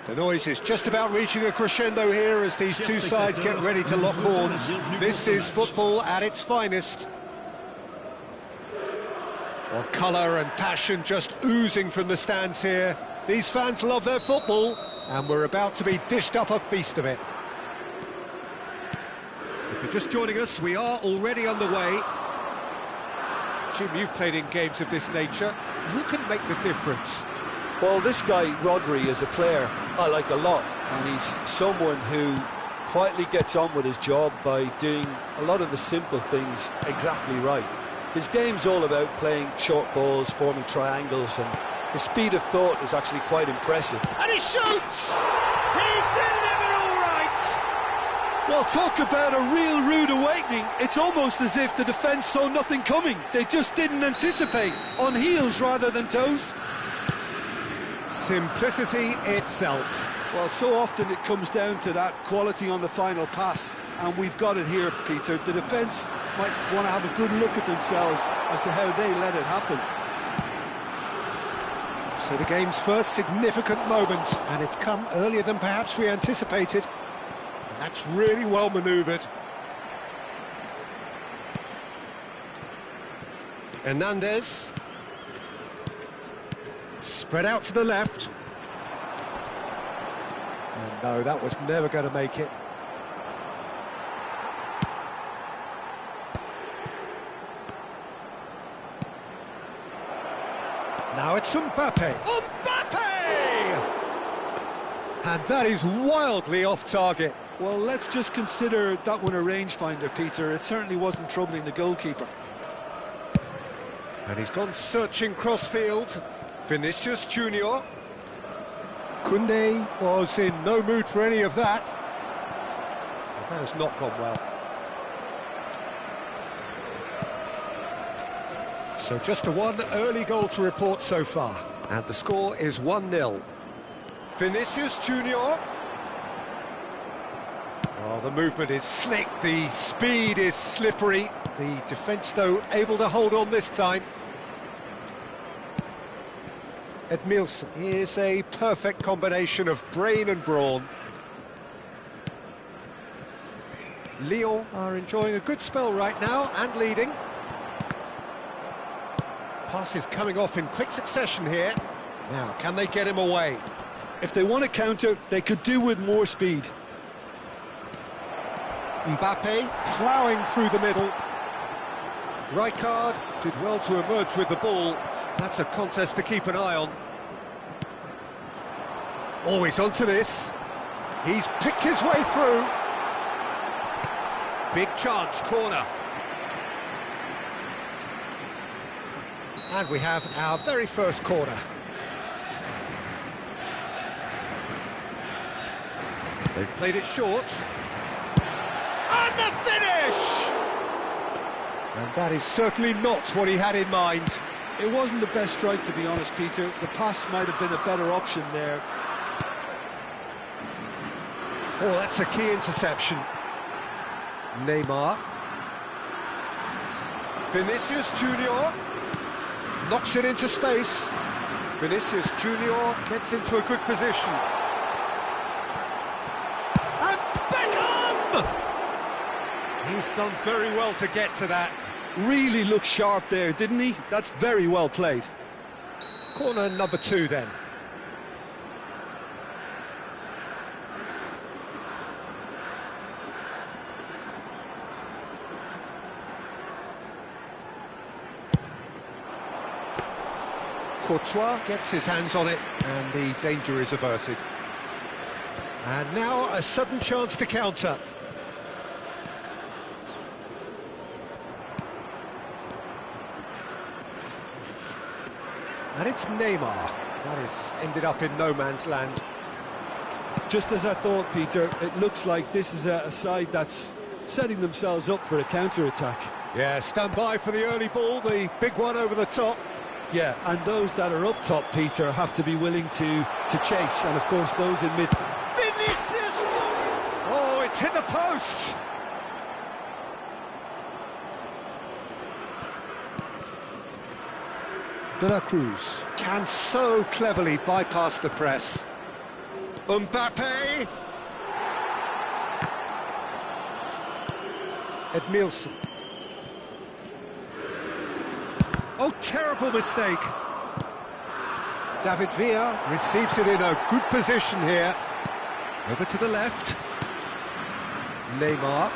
The noise is just about reaching a crescendo here as these two sides get ready to lock horns. This is football at its finest. Well, colour and passion just oozing from the stands here. These fans love their football, and we're about to be dished up a feast of it. If you're just joining us, we are already underway. Jim, you've played in games of this nature. Who can make the difference? Well, this guy, Rodri, is a player I like a lot, and he's someone who quietly gets on with his job by doing a lot of the simple things exactly right. His game's all about playing short balls, forming triangles, and his speed of thought is actually quite impressive. And he shoots! He's delivered all right! Well, talk about a real rude awakening. It's almost as if the defence saw nothing coming. They just didn't anticipate, on heels rather than toes. Simplicity itself. Well, so often it comes down to that quality on the final pass, and we've got it here, Peter. The defence might want to have a good look at themselves as to how they let it happen. So the game's first significant moment, and it's come earlier than perhaps we anticipated. And that's really well manoeuvred. Hernandez. Spread out to the left. And no, that was never going to make it. Now it's Mbappe. Mbappe! And that is wildly off target. Well, let's just consider that one a rangefinder, Peter. It certainly wasn't troubling the goalkeeper. And he's gone searching crossfield. Vinicius Junior. Koundé was in no mood for any of that. That has not gone well. So just the one early goal to report so far. And the score is 1-0. Vinicius Junior. Oh, the movement is slick, the speed is slippery. The defence, though, able to hold on this time. Edmilson is a perfect combination of brain and brawn. Lyon are enjoying a good spell right now and leading. Pass is coming off in quick succession here. Now, can they get him away? If they want to counter, they could do with more speed. Mbappe ploughing through the middle. Rijkaard did well to emerge with the ball. That's a contest to keep an eye on. Always onto this. He's picked his way through. Big chance, corner. And we have our very first corner. They've played it short. And the finish! And that is certainly not what he had in mind. It wasn't the best strike, to be honest, Peter. The pass might have been a better option there. Oh, that's a key interception. Neymar. Vinicius Junior. Knocks it into space. Vinicius Junior gets into a good position. And Beckham! He's done very well to get to that. Really looked sharp there, didn't he? That's very well played. Corner number 2 then. Courtois gets his hands on it, and the danger is averted. And now a sudden chance to counter. And it's Neymar. That has ended up in no man's land. Just as I thought, Peter, it looks like this is a side that's setting themselves up for a counter-attack. Yeah, stand by for the early ball, the big one over the top. Yeah, and those that are up top, Peter, have to be willing to chase, and of course those in midfield. Vinicius Junior! Oh, it's hit the post! De La Cruz can so cleverly bypass the press. Mbappe! Edmilson. Oh, terrible mistake. David Villa receives it in a good position here. Over to the left. Neymar.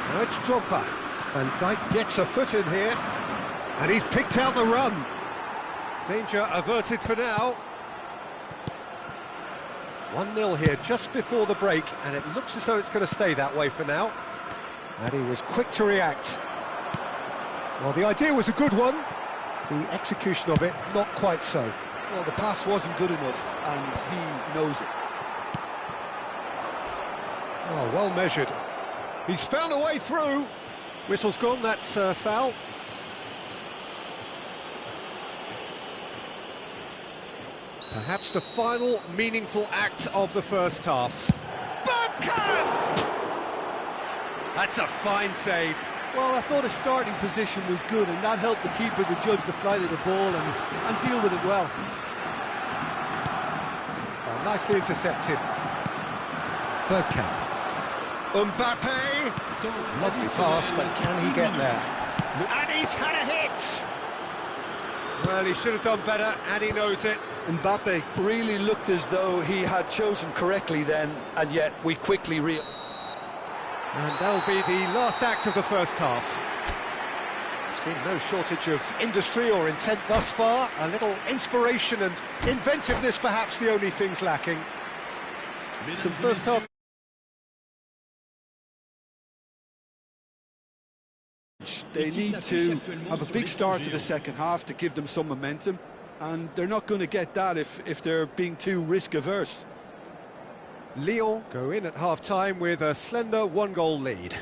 Now it's Drogba. Van Dijk gets a foot in here. And he's picked out the run. Danger averted for now. 1-0 here just before the break, and it looks as though it's going to stay that way for now. And he was quick to react. Well, the idea was a good one. The execution of it, not quite so. Well, the pass wasn't good enough, and he knows it. Oh, well measured. He's found a way through. Whistle's gone, that's foul. Perhaps the final meaningful act of the first half. Bergkamp! That's a fine save. Well, I thought his starting position was good, and that helped the keeper to judge the flight of the ball and deal with it well. Oh, nicely intercepted. Bergkamp. Mbappe! Lovely pass, but can he get there? And he's had a hit! Well, he should have done better, and he knows it. Mbappe really looked as though he had chosen correctly then, and yet we quickly And that'll be the last act of the first half. There's been no shortage of industry or intent thus far. A little inspiration and inventiveness, perhaps the only things lacking. Some first half. They need to have a big start to the second half to give them some momentum, and they're not going to get that if they're being too risk-averse. Lyon go in at half-time with a slender one-goal lead.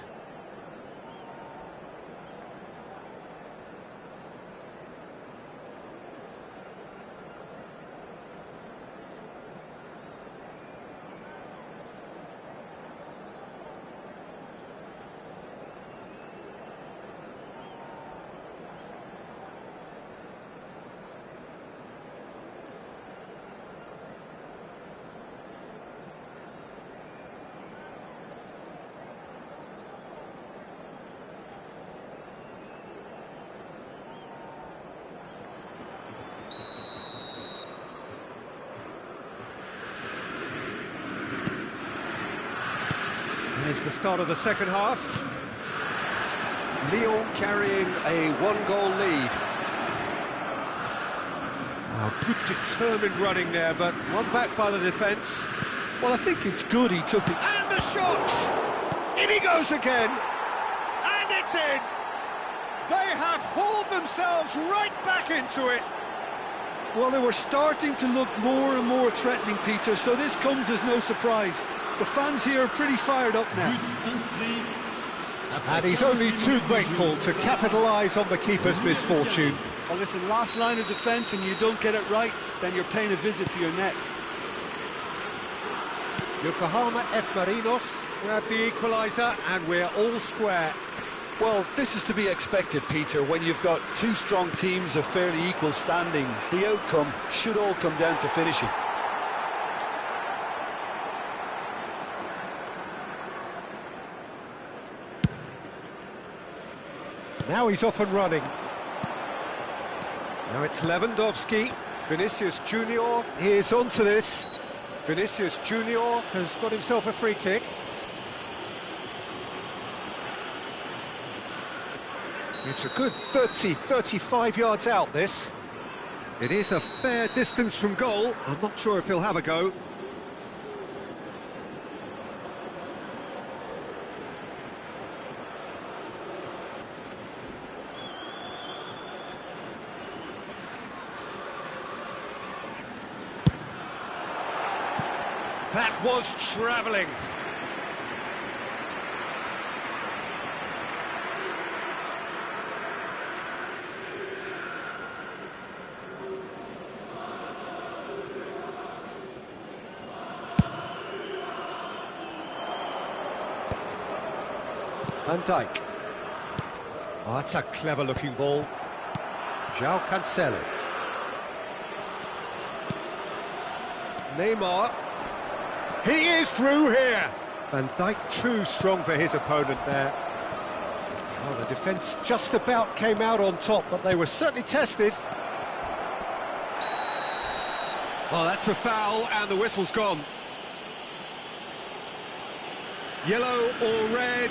Here's the start of the second half. Lyon carrying a one-goal lead. Oh, good determined running there, but one back by the defence. Well, I think it's good he took it. And the shot! In he goes again! And it's in! They have hauled themselves right back into it! Well, they were starting to look more and more threatening, Peter, so this comes as no surprise. The fans here are pretty fired up now. And he's only too grateful to capitalise on the keeper's misfortune. Well, listen, last line of defence and you don't get it right, then you're paying a visit to your net. Yokohama F. Marinos grab the equaliser and we're all square. Well, this is to be expected, Peter, when you've got two strong teams of fairly equal standing. The outcome should all come down to finishing. Now he's off and running. Now it's Lewandowski. Vinicius Junior is onto this. Vinicius Junior has got himself a free kick. It's a good 35 yards out, this. It is a fair distance from goal. I'm not sure if he'll have a go. That was travelling. Van Dijk. Oh, that's a clever-looking ball. João Cancelo. Neymar. He is through here. Van Dijk too strong for his opponent there. Well, the defence just about came out on top, but they were certainly tested. Oh, that's a foul, and the whistle's gone. Yellow or red?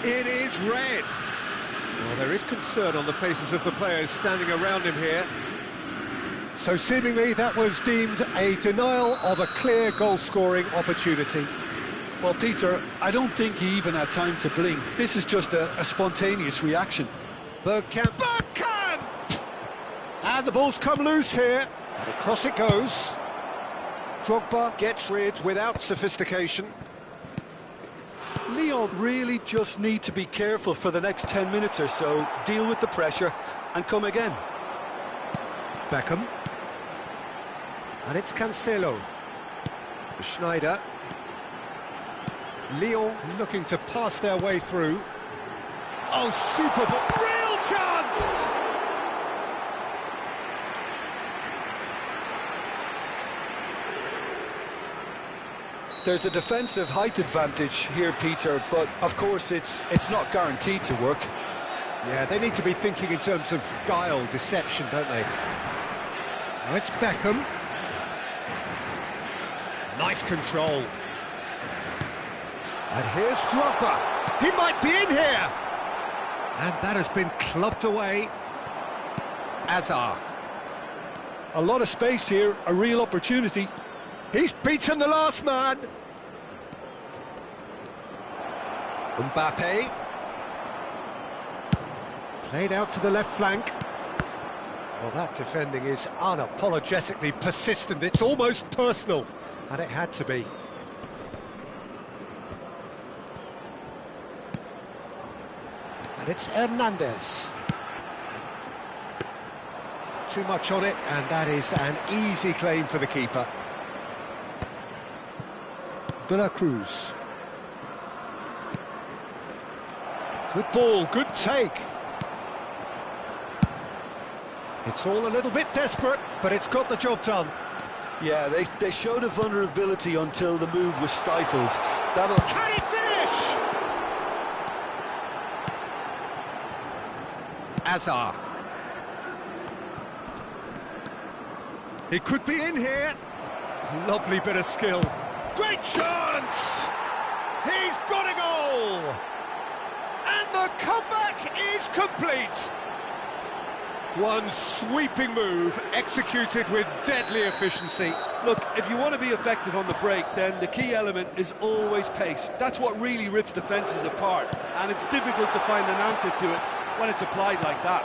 It is red. Well, there is concern on the faces of the players standing around him here. So seemingly that was deemed a denial of a clear goal-scoring opportunity. Well, Peter, I don't think he even had time to blink. This is just a spontaneous reaction. Bergkamp. And the ball's come loose here. And across it goes. Drogba gets rid without sophistication. Lyon really just need to be careful for the next 10 minutes or so, deal with the pressure and come again. Beckham. And it's Cancelo. Schneider. Lyon looking to pass their way through. Oh, super ball. Real chance! There's a defensive height advantage here, Peter, but of course it's not guaranteed to work. Yeah, they need to be thinking in terms of guile, deception, don't they? Now it's Beckham. Nice control. And here's Drogba. He might be in here. And that has been clubbed away. Azar. A lot of space here, a real opportunity. He's beaten the last man. Mbappe. Played out to the left flank. Well, that defending is unapologetically persistent. It's almost personal. And it had to be. And it's Hernandez. Too much on it, and that is an easy claim for the keeper. De La Cruz. Good ball, good take. It's all a little bit desperate, but it's got the job done. Yeah, they showed a vulnerability until the move was stifled. That'll... Can he finish? Azar. He could be in here. Lovely bit of skill. Great chance! He's got a goal! And the comeback is complete! One sweeping move, executed with deadly efficiency. Look, if you want to be effective on the break, then the key element is always pace. That's what really rips defences apart, and it's difficult to find an answer to it when it's applied like that.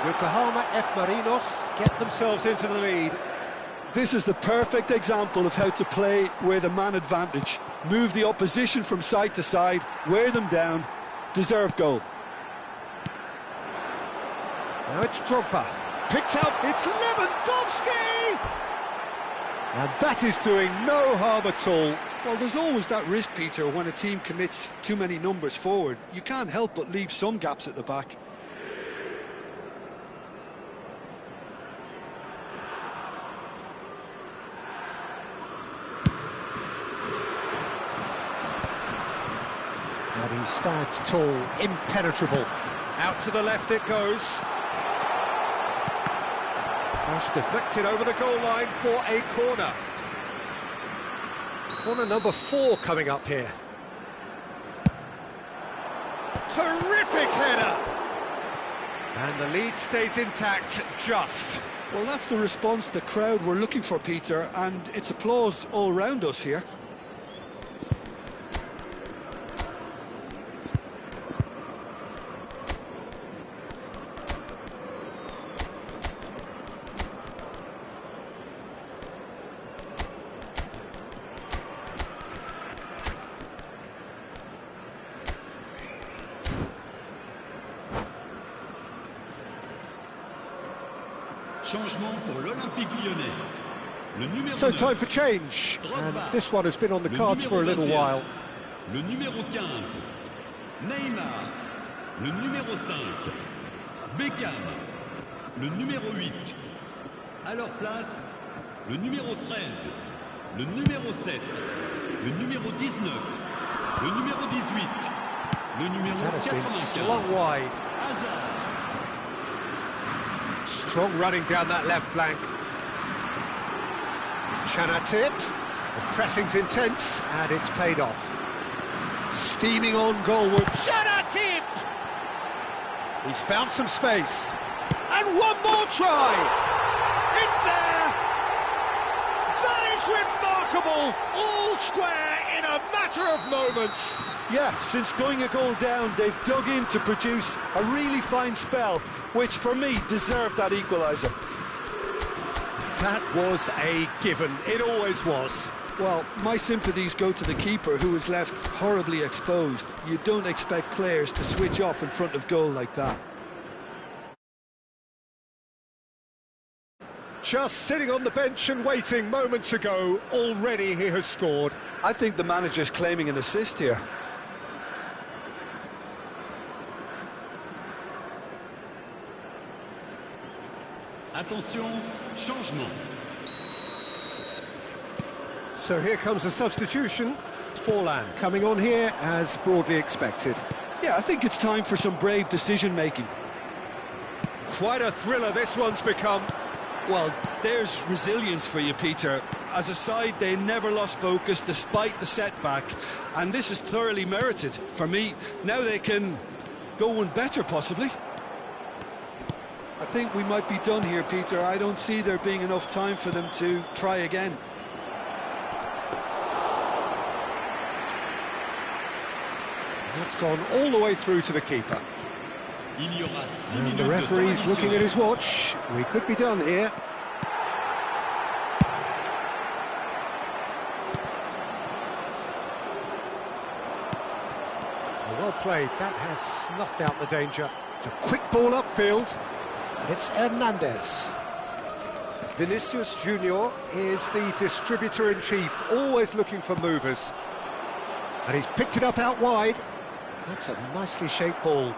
Yokohama F. Marinos get themselves into the lead. This is the perfect example of how to play with a man advantage. Move the opposition from side to side, wear them down, deserve goal. Now it's Drogba. Picked out, it's Lewandowski! And that is doing no harm at all. Well, there's always that risk, Peter, when a team commits too many numbers forward. You can't help but leave some gaps at the back. And he stands tall, impenetrable. Out to the left it goes. Cross deflected over the goal line for a corner. Corner number 4 coming up here. Terrific header! And the lead stays intact, just. Well, that's the response the crowd were looking for, Peter, and it's applause all round us here. So time for change, and this one has been on the cards for a little while. Le numéro 15, Neymar. Le numéro 5, Beckham. Le numéro 8. À leur place, le numéro 13, le numéro 7, le numéro 19, le numéro 18, le numéro That has been 95. slung wide. Hazard. Strong running down that left flank. Chanatip. The pressing's intense, and it's paid off. Steaming on goalward. Chanatip! He's found some space. And one more try! It's there! That is remarkable! All square in a matter of moments. Yeah, since going a goal down, they've dug in to produce a really fine spell, which for me deserved that equaliser. That was a given. It always was. Well, my sympathies go to the keeper, who was left horribly exposed. You don't expect players to switch off in front of goal like that. Just sitting on the bench and waiting moments ago, already he has scored. I think the manager's claiming an assist here. Attention, changement. So here comes a substitution. Forlan coming on here as broadly expected. Yeah, I think it's time for some brave decision-making. Quite a thriller this one's become. Well, there's resilience for you, Peter. As a side, they never lost focus despite the setback, and this is thoroughly merited. For me, now they can go one better, possibly. I think we might be done here, Peter. I don't see there being enough time for them to try again. That's gone all the way through to the keeper. Il y aura 6 And minutes the de referee's temps looking at additionnel. his watch. We could be done here. Well played. That has snuffed out the danger. It's a quick ball upfield. And it's Hernandez. Vinicius Junior is the distributor-in-chief, always looking for movers. And he's picked it up out wide. That's a nicely shaped ball.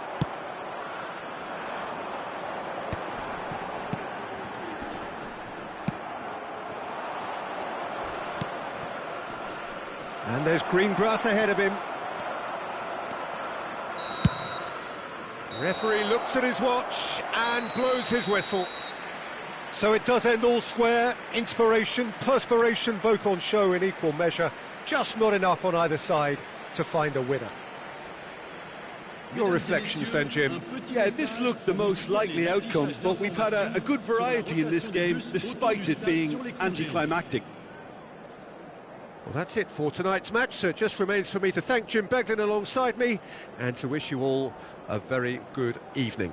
And there's green grass ahead of him. Referee looks at his watch and blows his whistle. So it does end all square. Inspiration, perspiration, both on show in equal measure. Just not enough on either side to find a winner. Your reflections then, Jim? Yeah, this looked the most likely outcome, but we've had a good variety in this game, despite it being anticlimactic. Well, that's it for tonight's match, so it just remains for me to thank Jim Beglin alongside me and to wish you all a very good evening.